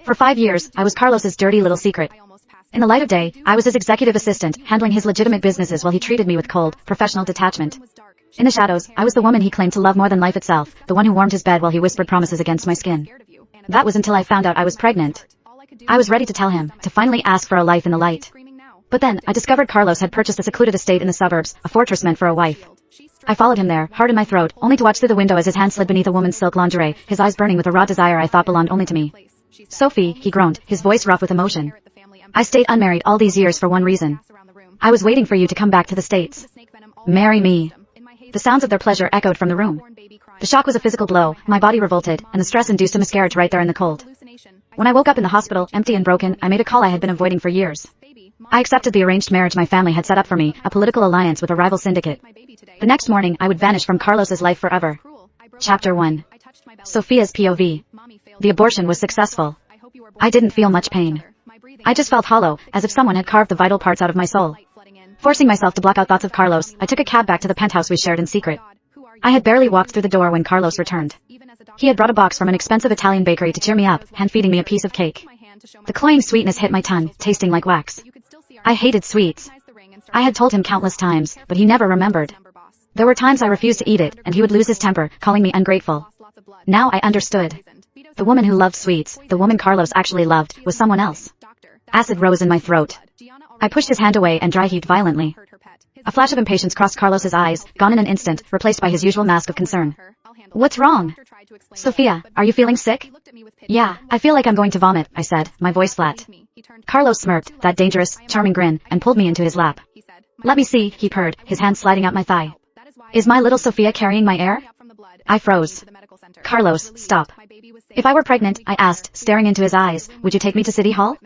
For 5 years, I was Carlos's dirty little secret. In the light of day, I was his executive assistant, handling his legitimate businesses while he treated me with cold, professional detachment. In the shadows, I was the woman he claimed to love more than life itself, the one who warmed his bed while he whispered promises against my skin. That was until I found out I was pregnant. I was ready to tell him, to finally ask for a life in the light. But then, I discovered Carlos had purchased a secluded estate in the suburbs, a fortress meant for a wife. I followed him there, heart in my throat, only to watch through the window as his hand slid beneath a woman's silk lingerie, his eyes burning with a raw desire I thought belonged only to me. "Sophie," he groaned, his voice rough with emotion. "I stayed unmarried all these years for one reason. I was waiting for you to come back to the States. Marry me." The sounds of their pleasure echoed from the room. The shock was a physical blow, my body revolted, and the stress induced a miscarriage right there in the cold. When I woke up in the hospital, empty and broken, I made a call I had been avoiding for years. I accepted the arranged marriage my family had set up for me, a political alliance with a rival syndicate. The next morning, I would vanish from Carlos's life forever. Chapter 1. Sophia's POV. The abortion was successful. I didn't feel much pain. I just felt hollow, as if someone had carved the vital parts out of my soul. Forcing myself to block out thoughts of Carlos, I took a cab back to the penthouse we shared in secret. I had barely walked through the door when Carlos returned. He had brought a box from an expensive Italian bakery to cheer me up, hand-feeding me a piece of cake. The cloying sweetness hit my tongue, tasting like wax. I hated sweets. I had told him countless times, but he never remembered. There were times I refused to eat it, and he would lose his temper, calling me ungrateful. Now I understood. The woman who loved sweets, the woman Carlos actually loved, was someone else. Acid rose in my throat. I pushed his hand away and dry-heaved violently. A flash of impatience crossed Carlos's eyes, gone in an instant, replaced by his usual mask of concern. "What's wrong?" "Sophia, are you feeling sick?" "Yeah, I feel like I'm going to vomit," I said, my voice flat. Carlos smirked, that dangerous, charming grin, and pulled me into his lap. "Let me see," he purred, his hand sliding up my thigh. "Is my little Sophia carrying my air?" I froze. "Carlos, stop." "If I were pregnant," I asked, staring into his eyes, "would you take me to City Hall?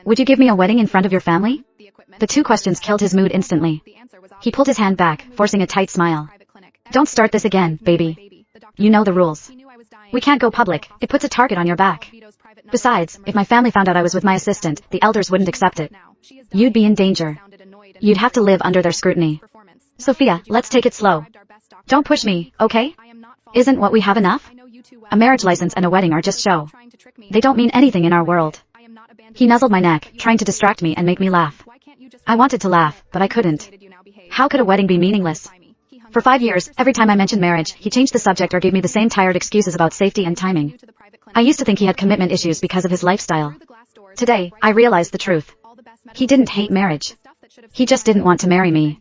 Would you give me a wedding in front of your family?" The two questions killed his mood instantly. He pulled his hand back, forcing a tight smile. "Don't start this again, baby. You know the rules. We can't go public, it puts a target on your back. Besides, if my family found out I was with my assistant, the elders wouldn't accept it. You'd be in danger. You'd have to live under their scrutiny. Sophia, let's take it slow. Don't push me, okay? Isn't what we have enough? A marriage license and a wedding are just show. They don't mean anything in our world." He nuzzled my neck, trying to distract me and make me laugh. I wanted to laugh, but I couldn't. How could a wedding be meaningless? For 5 years, every time I mentioned marriage, he changed the subject or gave me the same tired excuses about safety and timing. I used to think he had commitment issues because of his lifestyle. Today, I realized the truth. He didn't hate marriage. He just didn't want to marry me.